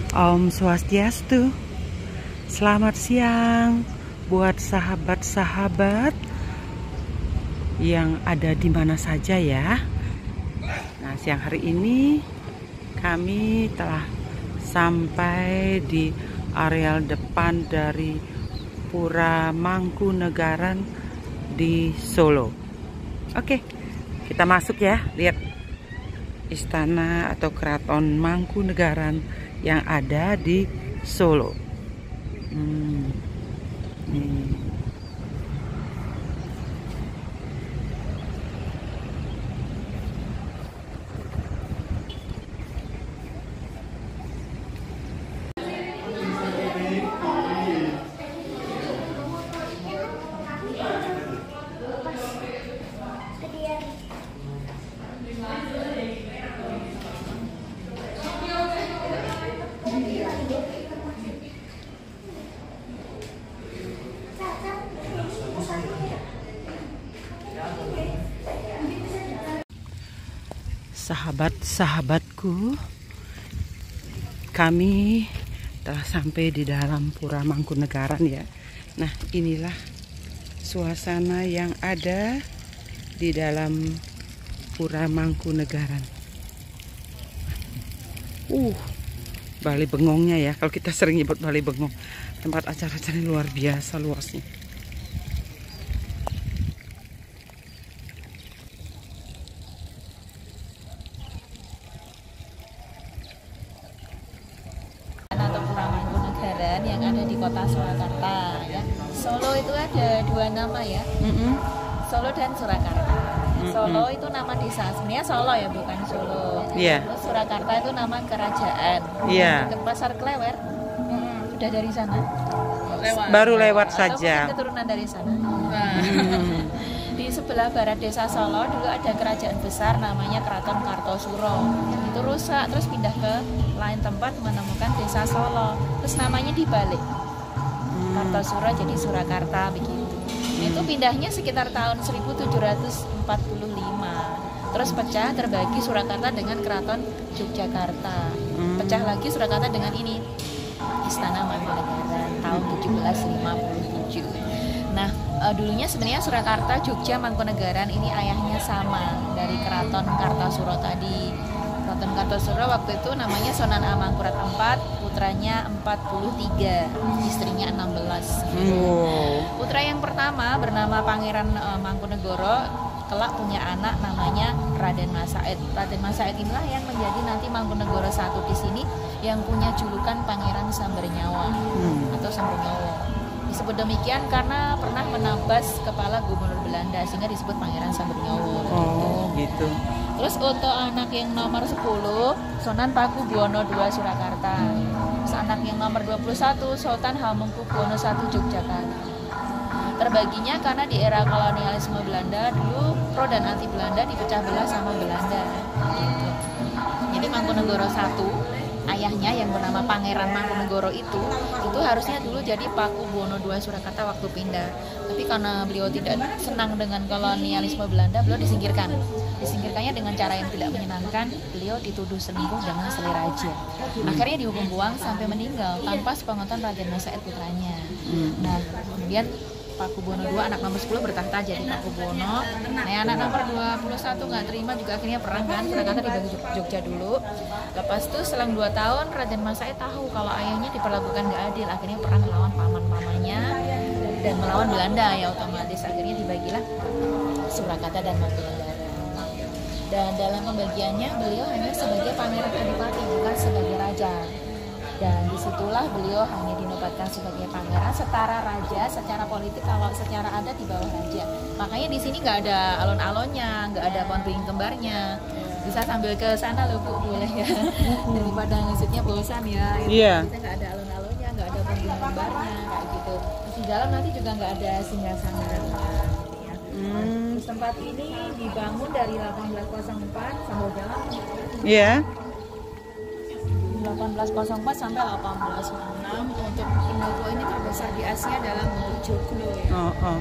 Om Swastiastu. Selamat siang buat sahabat-sahabat yang ada di mana saja ya. Nah, siang hari ini kami telah sampai di areal depan dari Pura Mangkunegaran di Solo. Oke, kita masuk ya. Lihat istana atau keraton Mangkunegaran yang ada di Solo. Sahabat-sahabatku, kami telah sampai di dalam Pura Mangkunegaran ya. Nah, inilah suasana yang ada di dalam Pura Mangkunegaran. Bale Bengongnya ya, kalau kita sering nyebut Bale Bengong. Tempat acara-acara luar biasa luasnya. Yang ada di kota Surakarta ya. Solo itu ada dua nama ya, Solo dan Surakarta. Solo itu nama desa, sebenarnya Solo ya, bukan Solo. Terus Surakarta itu nama kerajaan. Ke Pasar Klewer, sudah dari sana. Baru lewat saja. Keturunan dari sana. Di sebelah barat desa Solo dulu ada kerajaan besar namanya Keraton Kartosuro. Itu rusak, terus pindah ke lain tempat menemukan desa Solo. Terus namanya dibalik. Kartosuro jadi Surakarta begitu. Itu pindahnya sekitar tahun 1745. Terus pecah, terbagi Surakarta dengan Keraton Yogyakarta. Pecah lagi Surakarta dengan ini, Istana Mangkunegaran tahun 1757. Nah, dulunya sebenarnya Surakarta, Jogja, Mangkunegaran ini ayahnya sama dari Keraton Kartosuro tadi. Keraton Kartosuro waktu itu namanya Sunan Amangkurat IV, putranya 43, istrinya 16. Putra yang pertama bernama Pangeran Mangkunegoro, kelak punya anak namanya Raden Mas Said. Raden Mas Said inilah yang menjadi nanti Mangkunegoro I di sini, yang punya julukan Pangeran Sambernyawa atau Sambernyawa. Disebut demikian karena pernah menambas kepala gubernur Belanda sehingga disebut Pangeran Sambernyawa. Gitu. Terus untuk anak yang nomor 10 Sunan Pakubuwono II Surakarta. Terus anak yang nomor 21 Sultan Hamengkubuwono I Yogyakarta. Terbaginya karena di era kolonialisme Belanda dulu pro dan anti Belanda dipecah belah sama Belanda. Jadi Mangkunegoro I, ayahnya yang bernama Pangeran Mangkunegoro itu harusnya dulu jadi Pakubuwono II Surakarta waktu pindah. Tapi karena beliau tidak senang dengan kolonialisme Belanda, beliau disingkirkan. Disingkirkannya dengan cara yang tidak menyenangkan. Beliau dituduh selingkuh dengan Sri Raja. Akhirnya dihukum buang sampai meninggal tanpa sepengetahuan Raden Mas Said putranya. Nah, kemudian Pakubuwono II anak nomor 10 bertahta jadi Pakubuwono. Nah, anak nomor 21 nggak terima juga, akhirnya perang kan, Surakarta dibagi Jogja dulu. Lepas itu selang 2 tahun Raden Mas Said tahu kalau ayahnya diperlakukan nggak adil, akhirnya perang melawan paman-pamannya dan melawan Belanda ya, otomatis akhirnya dibagilah Surakarta dan Mangkunegaran. Dan dalam pembagiannya beliau hanya sebagai pangeran adipati, bukan sebagai raja. Dan disitulah beliau hanya dinobatkan sebagai pangeran setara raja secara politik, kalau secara adat di bawah raja. Makanya di sini nggak ada alon-alonnya, nggak ada pohon beringin kembarnya. Bisa sambil ke sana loh Bu, boleh ya. Daripada ngusutnya bosan ya. Kita nggak ada alon-alonnya, nggak ada pohon beringin kembarnya kayak gitu. Terus di dalam nanti juga nggak ada singgasana. Terus tempat ini dibangun dari 1804 sampai jalan. 1804 sampai 1806. Untuk pendopo ini terbesar di Asia dalam bentuk joglo ya.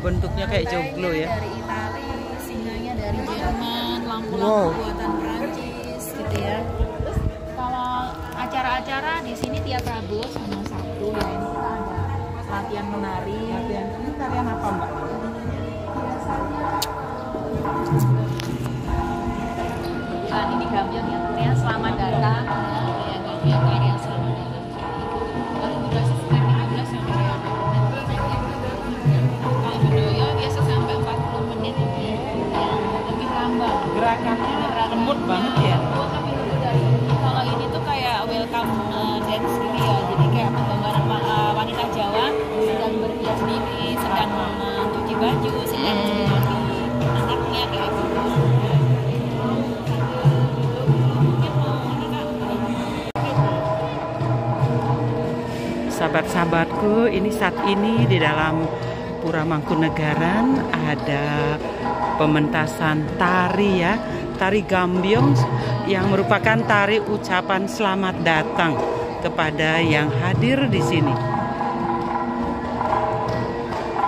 Bentuknya kayak joglo ya. Dari Itali, singanya dari Jerman, lampu-lampu buatan Prancis gitu ya. Terus kalau acara-acara acara di sini tiap Rabu sama Sabtu ya. Ini kita ada latihan menari. Latihan ini tarian apa, Mbak? Ini gambion ya, artinya selamat datang. Ya, gambion tarian selamat datang. Baru durasi sekitar 15 sampai 20 menit. Kalau bedoyo biasa sampai 40 menit ini. Ya, lebih lambat. Gerakannya lembut banget ya. Tapi lebih dari kalau ini tuh kayak welcome dance gitu ya. Jadi kayak penggambaran wanita Jawa sedang berhias diri, sedang mencuci baju, sedang mencuci anaknya kayak gitu. Sahabat-sahabatku, ini saat ini di dalam Pura Mangkunegaran ada pementasan tari ya, tari gambiong yang merupakan tari ucapan selamat datang kepada yang hadir di sini.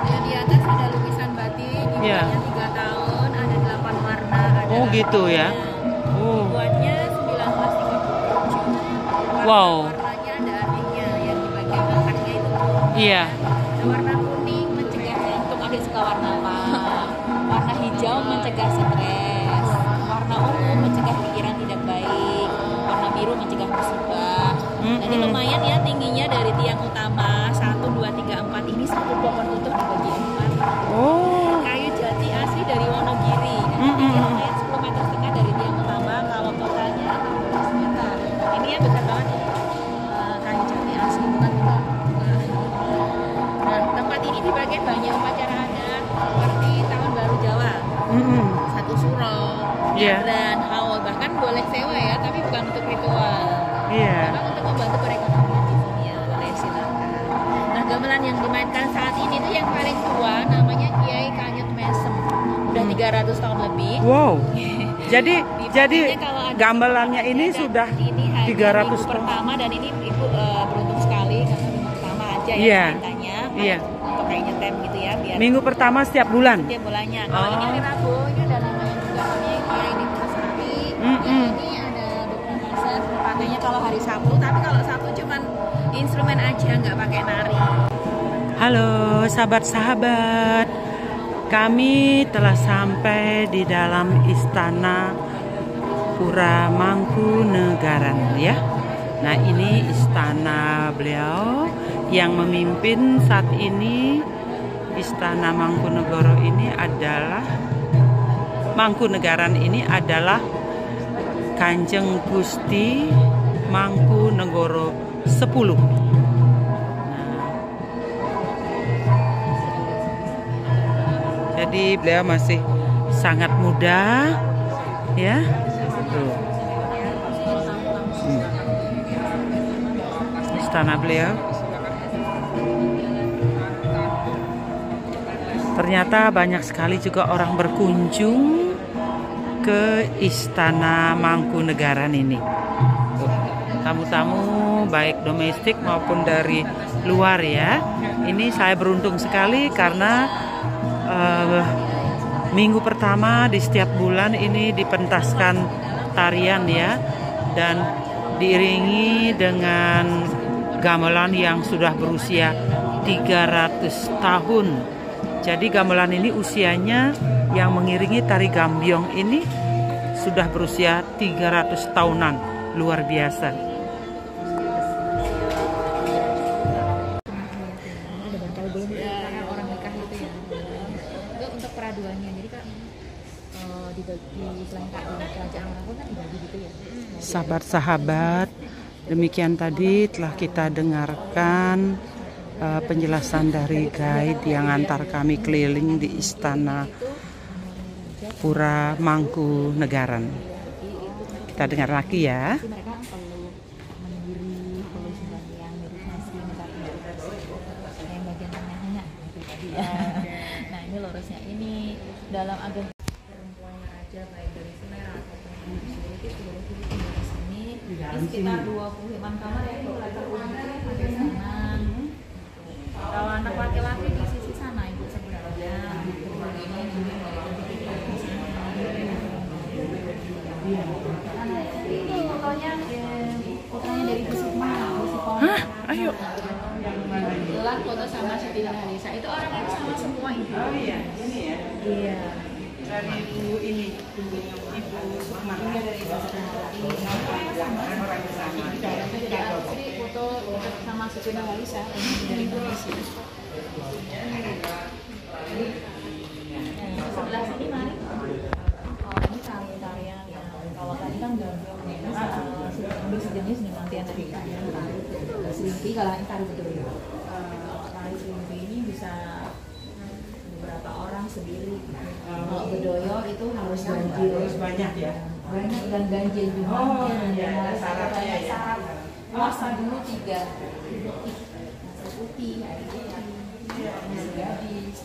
Dan di atas ada lukisan batik, Ya. dibuatnya 3 tahun, ada 8 warna. Ada Oh gitu ya. Oh. Dibuatnya 1937. Wow. Warnanya ada artinya yang di bagian belakangnya itu. Iya. Warna kuning mencegah jantung, ada suka warna apa? Warna hijau mencegah stres. Warna ungu mencegah pikiran tidak baik. Warna biru mencegah musibah. Jadi lumayan ya tingginya dari tiang utama 1, 2, 3, 4 ini satu pohon utuh dibagi 4. Oh. Kayu jati asli dari Wonogiri. Tingginya lumayan 10 meter setengah dari tiang utama. Kalau totalnya 16 meter. Ini ya besar banget ya. Kayu jati asli bukan bunga. Nah, tempat ini dipakai banyak upacara adat seperti Tahun Baru Jawa, Satu Suro, dan haul. Bahkan boleh sewa ya, tapi bukan untuk ritual. Memang untuk membantu perekonomian di sini ya, boleh silakan. Nah, gamelan yang dimainkan saat ini tuh yang paling tua namanya Kiai Kanyut Mesem. Udah 300 tahun lebih. Wow. Jadi Kalau ada gamelannya ini dan sudah ini hari 300 minggu pertama, dan ini ibu beruntung sekali karena minggu pertama aja ya Iya. ceritanya. Iya. Untuk kayak nyetem gitu ya biar Minggu pertama setiap bulan. setiap bulannya. Kalau ini hari Rabu, ini ada namanya juga namanya Kiai di Purwosari. Ini ada beberapa set pakainya kalau hari Sabtu, tapi kalau Sabtu cuman instrumen aja, nggak pakai nari. Halo sahabat-sahabat, kami telah sampai di dalam Istana Pura Mangkunegaran ya. Nah, ini istana beliau yang memimpin saat ini. Istana Mangkunegoro ini adalah Mangkunegaran ini adalah Kanjeng Gusti Mangkunegoro 10. Jadi beliau masih sangat muda ya. Tuh. Istana beliau. Ternyata banyak sekali juga orang berkunjung ke Istana Mangkunegaran ini. Tamu-tamu baik domestik maupun dari luar ya. Ini saya beruntung sekali karena minggu pertama di setiap bulan ini dipentaskan tarian ya, dan diiringi dengan gamelan yang sudah berusia 300 tahun. Jadi gamelan ini usianya yang mengiringi tari gambiong ini sudah berusia 300 tahunan, luar biasa. Sahabat-sahabat, demikian tadi telah kita dengarkan penjelasan dari guide yang antar kami keliling di Istana Pura Mangkunegaran. Kita dengar lagi ya. Nah, ini lurusnya ini dalam agama perempuannya aja, baik dari Sumerah ataupun di sini sekitar 25 kamar ya, itu letak ada sana. Kalau anak laki-laki di sisi sana ibu sebelahnya. Ini fotonya dari Ibu Sukma. Ayo. Kebetulan foto sama Siti Nurhaliza. Itu orang yang sama semua ibu. Oh iya, ini ya. Iya. Dari ibu ini, ibu Sukma. Iya dari ibu Sukma. Orang sama. Jadi foto sama Siti Nurhaliza dari Indonesia. Sebelah sini mari. Oh ini tarian yang kalau tadi kan sejenis dengan tarian tari selimpi. Kalau ini tari betul. Tari selimpi ini bisa beberapa orang sendiri. Kalau bedoyo itu harus ganjil. Harus banyak ya. Banyak dan ganjil juga. Oh iya, syaratnya ya. Puasa dulu 3 putih, gadis.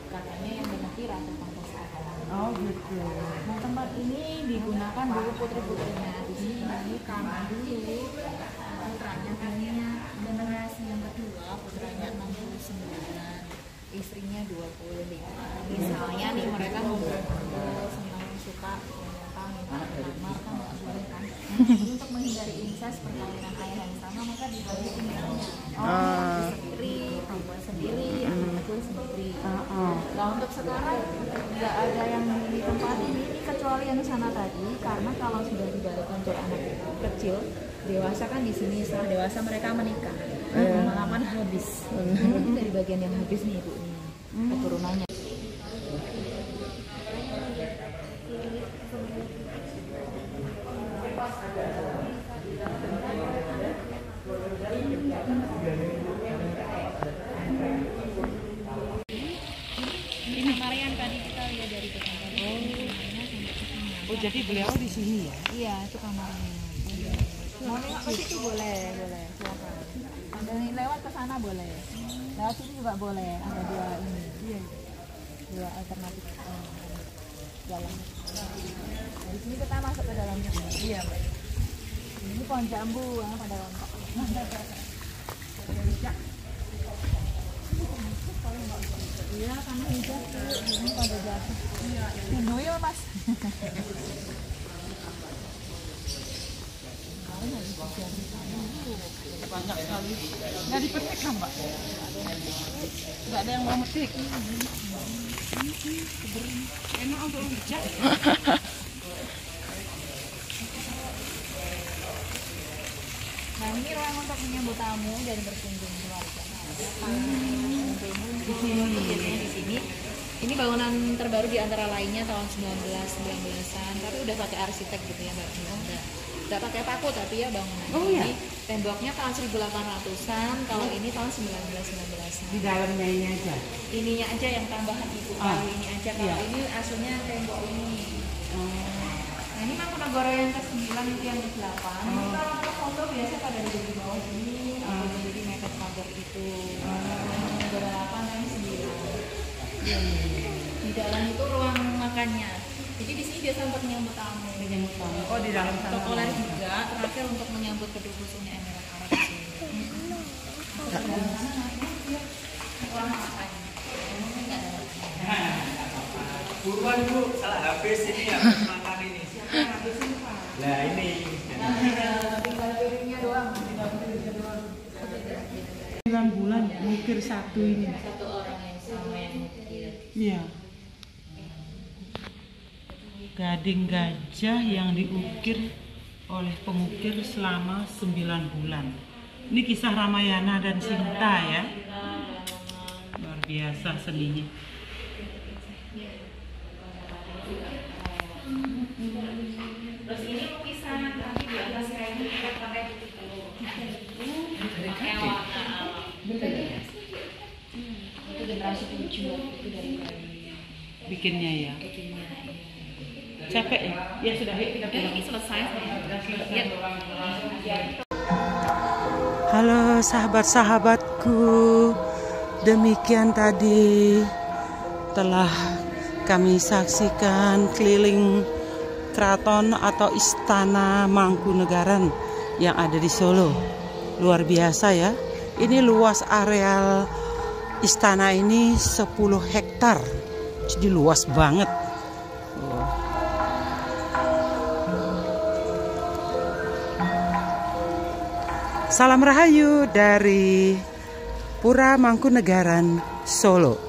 Katanya yang banyak tentang kesehatan. Oh gitu. Nah tempat ini digunakan dulu putri-putrinya. Di sini karena dulu putranya kayaknya generasi yang kedua, putranya 69, istrinya 25. Misalnya nih mereka ngumpul senang suka minta kamar kan nggak boleh kan. Untuk menghindari incest perkawinan ayah yang sama maka dibagi tinggalnya. Sendiri, perempuan sendiri, anak sendiri. Nah untuk sekarang nggak ada yang di tempat ini kecuali yang sana tadi, karena kalau sudah dibalikkan untuk anak kecil dewasa kan di sini, setelah dewasa mereka menikah, pengalaman habis. Dari bagian yang habis nih ibu ini keturunannya. Ini kamar yang tadi kita lihat dari depan tadi. Oh jadi beliau di sini ya? Iya itu kamarnya. Mau lewat ke situ boleh, silakan. Ada yang lewat ke sana boleh. Lewat sini juga boleh. Ada dua ini. Iya. Dua alternatif jalan. Di sini kita masuk ke dalamnya. Iya, Mbak. Ini pohon jambu yang pada rontok. Iya, karena hijau ini pada jatuh. Iya, Pindoil Mas. Banyak sekali. Nggak dipetik kan, Mbak? Nggak ada yang mau metik. Enak untuk bijak. Nah ini ruang untuk menyambut tamu dan berkunjung keluarga. Di sini. Ini bangunan terbaru di antara lainnya tahun 1919-an, tapi udah pakai arsitek gitu ya Mbak. Udah pakai paku tapi ya bangunan ini. Temboknya tahun 1800-an, kalau ini tahun 1919-an. Di dalamnya ini aja. Ininya aja yang tambahan ibu, kalau ini aja. Kalau ini aslinya tembok ini. Nah ini Mangkunegara yang ke-9 itu yang ke-8. Kalau untuk foto biasa pada di bawah ini, atau jadi mepet pagar itu. Mangkunegara 8 ini 9. Di dalam itu ruang makannya. Jadi di sini biasa untuk menyambut tamu. Oh di dalam sana. Protokoler juga terakhir untuk menyambut kedua susunya Emirat Arab di sini. Ruang makan. Buruan Bu, salah habis ini ya makan ini. Nah ini. Tinggal piringnya doang. 9 bulan mukir satu ini. Satu orang yang sama yang mukir. Iya. Gading gajah yang diukir oleh pengukir selama 9 bulan. Ini kisah Ramayana dan Sinta ya. Luar biasa seninya. Terus ini lukisan kaki di atas kain kita pakai titik pakai warna alam. Itu generasi 7 itu dari Bikinnya ya. bikinnya. Capek ya? Ya sudah, yuk kita pulang. Ini selesai saya. Halo sahabat-sahabatku, demikian tadi telah kami saksikan keliling keraton atau istana Mangkunegaran yang ada di Solo. Luar biasa ya. Ini luas areal istana ini 10 hektar. Jadi luas banget. Salam Rahayu dari Pura Mangkunegaran, Solo.